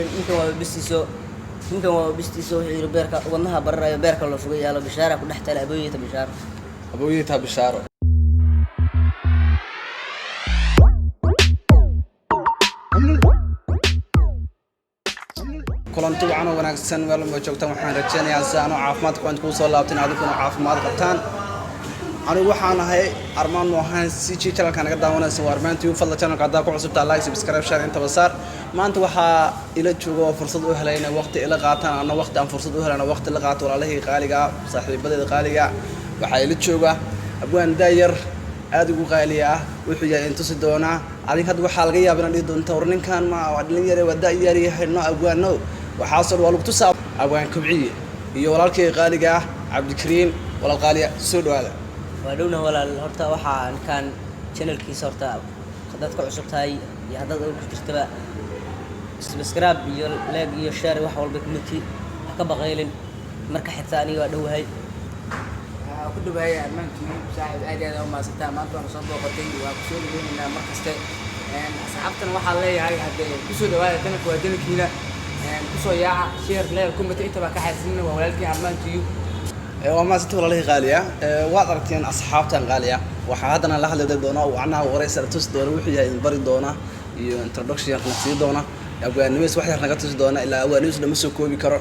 ninkan waa bistiiso wuxuu yiri beerka wadnaha bararayo beerka loo fugay yaalo bishaara ku dhex taala abooyita bishaaro bishaaro kulanti wacan oo wanaagsan meel ma joogtaan waxaan rajaynayaa saano caafimaad ku ku soo laabteen adinkuna caafimaad qabtaan anigu waxaan ahay armaan waxaan si channelka naga daawanaysan waa armaantii fadlan channelka hadaa ku cusubtaa like subscribe share inta basaar maanta waxa ila joogo fursad u helayna waqti ila qaataan ana waqti aan fursad u helayna waqti la qaato walaalahii qaaliga saaxiibadeeda qaaliga waxa ila jooga abwaan daayar aad ugu qaaliya ah wuxuu yahay inta si doona adin hadda waxa laga yaabaa inay doonto warninkan ma waa dhilin yare wada yar yahay no abwaano waxa soo walaal ku tusaa abwaan kubciye iyo walaalkii qaaliga ah Cabdikariin walaal qaaliya soo dhawaada waa dhowna walaal horta waxaan kan channelkiisa horta dadka cusub tahay iyo hadda ku jirtaba subscribe iyo like iyo share wax walba kumiti ka baqaylin marka xitaa aniga dhawahay ku dhawahay armaantii saaxiib aad aad u maasanta maanta waan soo booqatay waa ku soo dhaweynaa markaste asxaabtana waxa leeyahay hadee ku soo dhawaada tan ku wadankiina ku soo yaaca share like kumiti inta ka xasilina waa walaalkii armaantii waa maasanta walaalahii qaaliya waad aragteen asxaabtan qaaliya waxa hadana la hadlay doona oo anaha wareysan tus doona wuxuu yahay bari doona iyo introduction ka sii doona abwaan nimees wax yar naga tus doona ilaa awaaniis lama soo koobi karo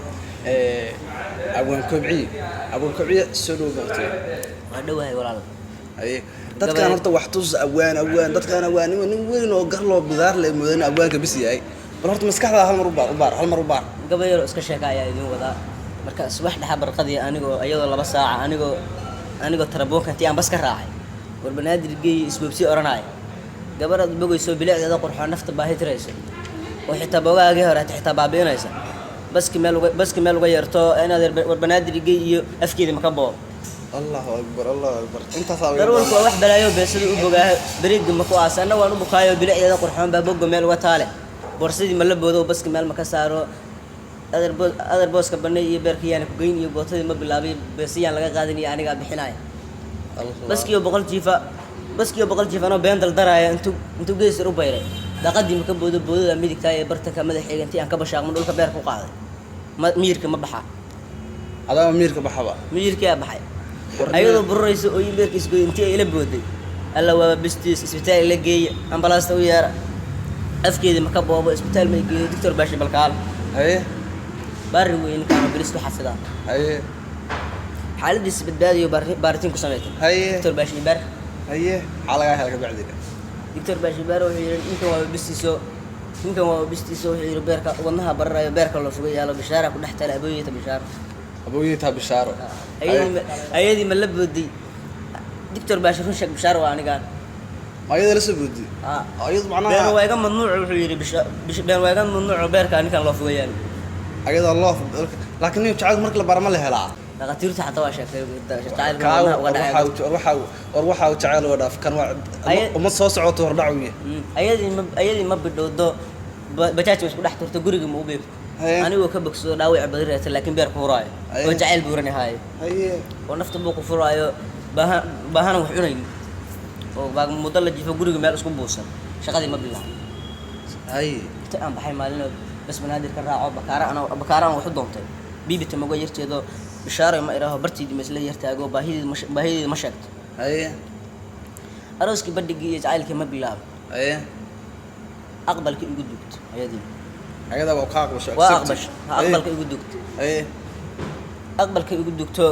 abwaan kobciye soo dhawaatay waa dhawahay walaal dadkan horta wax tus abwaan dadkan abwaan nin weyn oo gar loo bidaar la moodan abwaanka bis yahay bal horta maskaxda hal mar u baar gabayro iska sheekaya idin wada marka subax dhaxa barqadii anigoo ayadoo 2 saac anigoo taraboonka intii aan bas ka raacay warbanaadir geey isboobsi oranay gabarad bogayso bilicdeeda qurxoon nafta baahi tirayso oo xitaa boogaagii hore xitaa baabiinaysa baski meel uga yeerto inaad warbanaadir geey iyo afkeeda ma ka boo Allahu akbar inta saaw darwalku wax balaayo beesada u bogaa bariig ma ku aasana waan u bukaayo bilicdeeda qurxoon baa bogo meel uga taale borsadii ma la boodo baski meel ma ka saaro adar booska banay iyo beerkiyana ku geyn iyo bootadii ma bilaabay beesiyaan laga qaadinay aniga bixinay baskiyo 100 jiifa no been daldaraaya intuu gees u bayray daqadii ma ka boodada midigta ee bartanka madaxeega intii aan ka bashaaqmo dhulka beer ku qaaday miirka ma baxa adama miirka baxaba miirka baxay ayadoo burrayso oo beerkiis gooy intii ay la booday alla waa bistiis isbitaal la geeyay ambalaasta u yeera afkeedii ma ka boobo isbitaal ma geeyo doctor baashi balkaal bari weyn ka baristo xafida xaaladii badbaadiyo baaritiin ku sameeyay doctor baashi bar xalaga halka bacdina doctor baashi bar wuxuu yiri ninkan waa bistiiso wuxuu yiri beerka wadnaha bararayo beerka loo fugay yaalo bishaara ku dhex taala abooyita bishaaro ayadii ma la boodi doctor baashi run sheeg bishaaro waa aniga ayada la soo boodi ayadu macnaha been waa iga mamnuuc wuxuu yiri been waa iga mamnuuc beerka ninkan loo fugay yaalo ayada Allah laakiin inuu jacayl markii la barama la helaa dhaqaatiirta xataa waa sheegtay waxa jacayl oo dhaaf kan uma soo socoto hor dhacuye ayadii ma bidhowdo bajaaj isku dhex turto guriga ma u beeb anigu ka bogsado dhaawac badirayta laakiin beer ku huraayo oo jacayl buuran yahay oo nafta buu ku furaayo baahana wax cunay oo baag muddo la jifo guriga meel isku buusan shaqadii ma bilaabay inta aan baxay maalin bas banaadir ka raaco bakaaraan wax u doontay biibita maga yarteedo bishaaro ma iraaho bartiidi ma isla yartaago baahidii ma sheegto arooski badhigi iyo jacaylkii ma bilaabo aqbalka igu dugto ayada waa ka aqbasho aqbalka igu dugto aqbalka igu dugto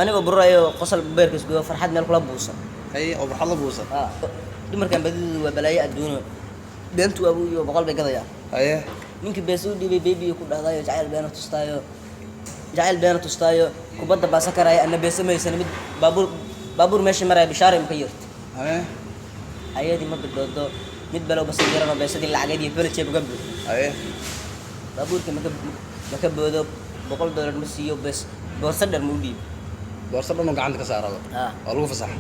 aniga burayo qosol beerkiis gooyo farxad meel kula buusan oo farxad la buusan dumarkan badidu waa balaayo adduunyo beentu abu iyo boqol bay gadaya ninka bees u dhibay baby ku dhahdayo jacayl beena tustaayo kubadda baasa karaya ana bees sameeysan mid baabuur meesha maray bishaaro imka yirto ayadii ma bidoodo mid balow bas yarano beesadii lacagay iyo falajeeb uga buu baabuurka ma ka boodo $100 ma siiyo bes boorsa dhar mu dhiib boorsa dhan gacanta ka saarado oo lagu fasax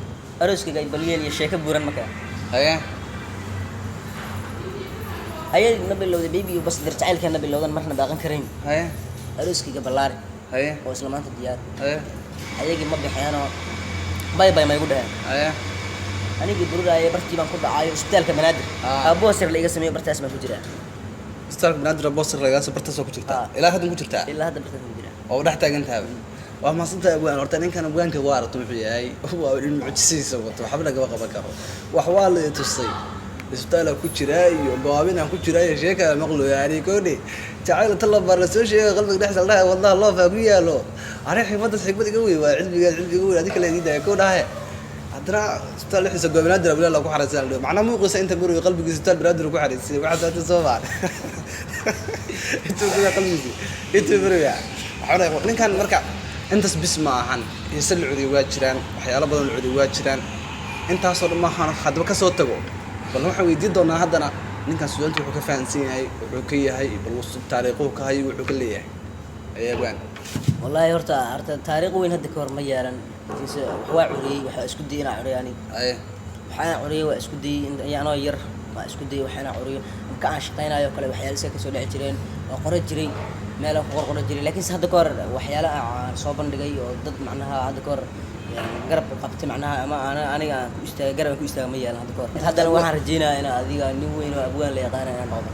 arooskiga balyeel iyo sheeka buuran markaa ayadii ma bilowday baby bas dir jacaylkeena bilowdan marna baaqan karayn arooskiga balaari oo isla maanta diyaar ayagii ma bixeeno bay ma igu dhahay anigii bururaayay bartii baan ku dhacayo isbitaalka banaadir abo sir la iga sameeyo bartaas ma ku jiraa isbitaalka banaadir boostar laga soo barta soo ku jirtaa ilaa hadda ku jirtaa ilaa hadda bartan ku jira oo dhex taagan tahay waa maasanta abwaan horta ninkan abwaanka waa aragto wuxuu yahay waa in mucjisiisa wato waxba laga qaban karo wax waa la tusay isbitaal ku jira iyo go'aamina ku jira iyo sheeka maqlo yaani koodi jacayl talaba la soo sheegay qalbiga dhexda la wallahi loo faagu yaalo ari xigmada iga weey waa cilmiga weey adii kale diiday ko dhahay hadra isbitaal xiisa go'aaminada bila la ku xaraysan macna muuqisa inta guriga qalbiga isbitaal banaadir ku xaraysay waxa aad soo baa inta guriga qalbiga inta bariya waxaan ninkan marka intaas bis ma ahan heesal cudi waa jiraan waxyaalo badan cudi waa jiraan intaas oo ma ahan hadba ka soo tago bal waxaan weydiin doonaa haddana ninkan suudaanta wuxuu ka fahansan yahay wuxuu ka yahay bal uu taariikhu ka hayo wuxuu ka leeyahay ayaan wallahi horta taariikh weyn hadda ka hor ma yeelan waa curiyay waxa isku diina curiyani waxaan curiyay waa isku diin yaano yar waa isku diin waxaan curiyo marka aan shaqeynayo kale waxyaalo ka soo dhici jireen oo qoray jiray meel ku qoray jiray laakiin hadda ka hor waxyaalo aan soo bandhigay oo dad macnaha hadda ka hor garab qabtay macnaha ama aniga aan ku istaagay garab ku istaagay ma yeelan hadda ka hor haddana waxaan rajeynayaa in adiga nin weyn oo abwaan la yaqaan inaan noqdo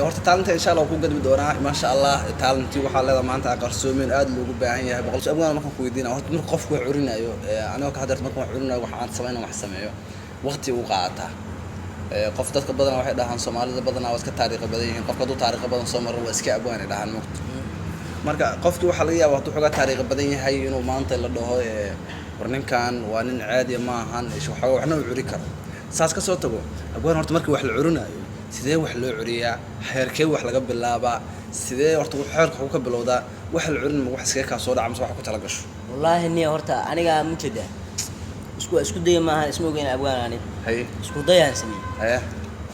horta talanta insha Allah ku gadmi doonaa ma sha Allah talantii waxa leedahay maanta aqarsoomeen aad loogu baahan yahay boqol abwaan markaan ku weydiinaa horta marka qofku wax curinayo aniga ka hadarta markaan wax curinayo waxaan sameeynaa wax sameeyo waqti uu qaataa qof dadka badan waxay dhahaan Soomaalida badan waa iska taariikh badan yihiin qofka dad taariikh badan soo maray waa iska abwaan ay dhahaan marka qofkii waxa laga yaabaa wuxuu xogaa taariikh badan yahay inuu maanta la dhaho warninkan waa nin caadi ma ahan waxa waxna uu curi karo saas ka soo tago abwaan horta markii wax la curinayo sidee wax loo curiyaa xeerkee wax laga bilaabaa sidee horta xeerka uu ka bilowdaa wax la curin wax iska ka soo dhacay wax ku tala gasho wallahi niya horta aniga mujada isku day maahan isma ogeyn abwaan ani isku dayaan sameeyay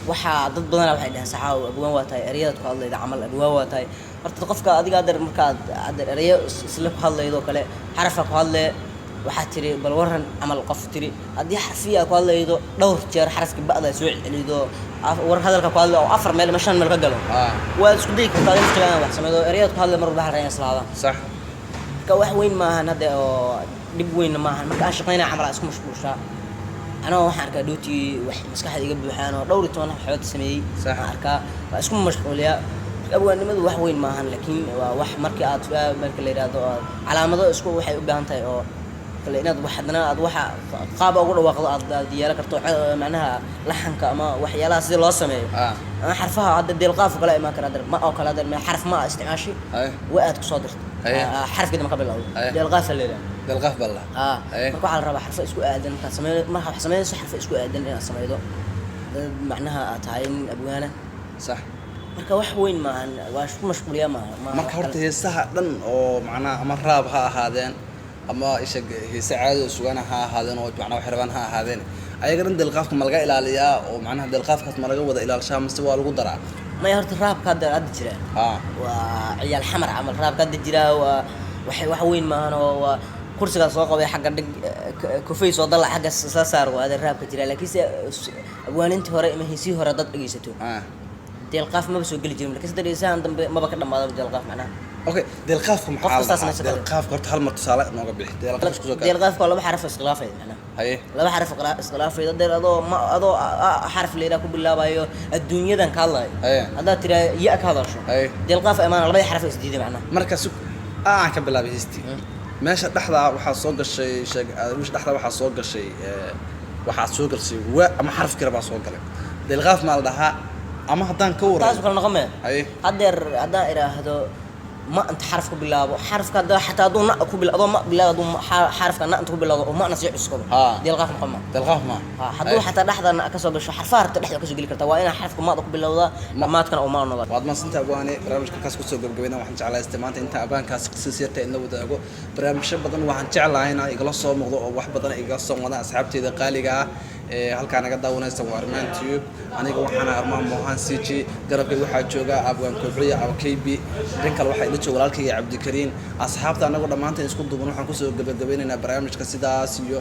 waxa dad badan waxay dhahaan saxaaw abwaan waa tahay eriyada ku hadlayda amal abwaan waa tahay horta qofka adiga adar markaad eriyo isla ku hadlaydo kale xarfa ku hadlay waxa tiri bal waran amal qof tiri hadii xarfiya ku hadlaydo dhowr jeer xarafki ba'da soo celido war hadalka ku hadlay oo afar meel ma shan meel ka galo waa isku day ka taagin jiraan wax sameeyo eriyada ku hadlay mar baa rayn islaada sax ka wax weyn maahan hada oo dib weyn maahan marka aan shaqeynaa amal isku mashquulshaa أنا واحد أركض دوتي واحد مسكح يجيب بحانه دوري تونا حيوت سمي أركض اسمه مشغول يا أول نمد واحد وين معهن لكن واحد مركي أطفال مركي اللي رادو على مدى اسمه واحد بيانتاي أو كلينا واحدنا واحد قابة أقول واحد ديالك كرتو معناها لحن كأما واحد يلا سيد الله سمي أنا حرفها عدد ديال قاف وكلا ما كرادر ما أو كلا ما حرف ما استعاشي وقت صادر حرف كده ما قبل الأول ديال قاف اللي بالغاف بالله marka waxa la rabaa xarf isku aadan ka sameeyo marka wax sameeyo xarf isku aadan in sameeyo macnaha tahay abwaana sax marka wax weyn ma waa isku mashquuliya ma marka horta heesaha dhan oo macnaha ama raab ha ahaadeen ama isha heesa caadi oo sugan ha ahaadeen oo macnaha xirban ha ahaadeen ayaga dhan dilqaafka ma laga ilaaliyaa oo macnaha dilqaafkaas ma laga wada ilaalshaa mise waa lagu daraa ma horta raabka hadda jira waa ciyaal xamar amal raabka hadda jira waa wax weyn ma oo kursiga soo qabay xagga dhig kufay soo dalac xagga saar waa raabka jira laakiin abwaanintii hore ama heesii hore dad dhageysato dilqaaf ma soo gali jirin laakiin dadaysan dambe ma ba ka dhamaado dilqaaf macnaha okay dilqaafku maxaa dilqaafku horta hal mar tusaale nooga bixi dilqaafku laba xaraf iskhilaafay macnaha haye laba xaraf iskhilaafay dad adoo xarf leeyahay ku bilaabayo adduunyadan ka hadlay hada tira ya ka hadasho dilqaaf imaan laba xaraf isdiiday macnaha marka aan ka bilaabay heestii meesha dhaxda waxa soo gashay meesha dhaxda waxa soo gashay waxa soo galsay waa ama xarf kale baa soo galay dilqaaf ma la dhahaa ama haddaan ka waran taas kala noqomay haddaan iraahdo ما أنت حرف كبلابو حرف كذا حتى أدو نا كبلابو ما بلابو حرف كنا أنت كبلابو وما نسيع عسكبه دي الغاف مقمة الغاف ما حدو حتى لحظة أنا كسب شو حرفار تلحظة كسب قلك تواينا حرف ما أدو كبلابو ذا ما تكن أو ما نظر بعد ما سنت أبواني برامج كاس كسب قبلنا وحنش على استماعات أنت أبان كاس سيرت إنه وده برامج بدن وحنش على هنا يقلص موضوع واحد بدن يقلص وأنا أصحابتي ذا قالي halkaan naga daawanaysa waa Armaan Tube aniga waxaan Armaan Mohan CG garabkay waxa jooga abwaan Kobciya ama KB dhanka waxa ila jooga walaalkay Cabdi Kariin asxaabta anagu dhamaanteen isku duuban waxaan ku soo gabagabaynaynaa barnaamijka sidaas iyo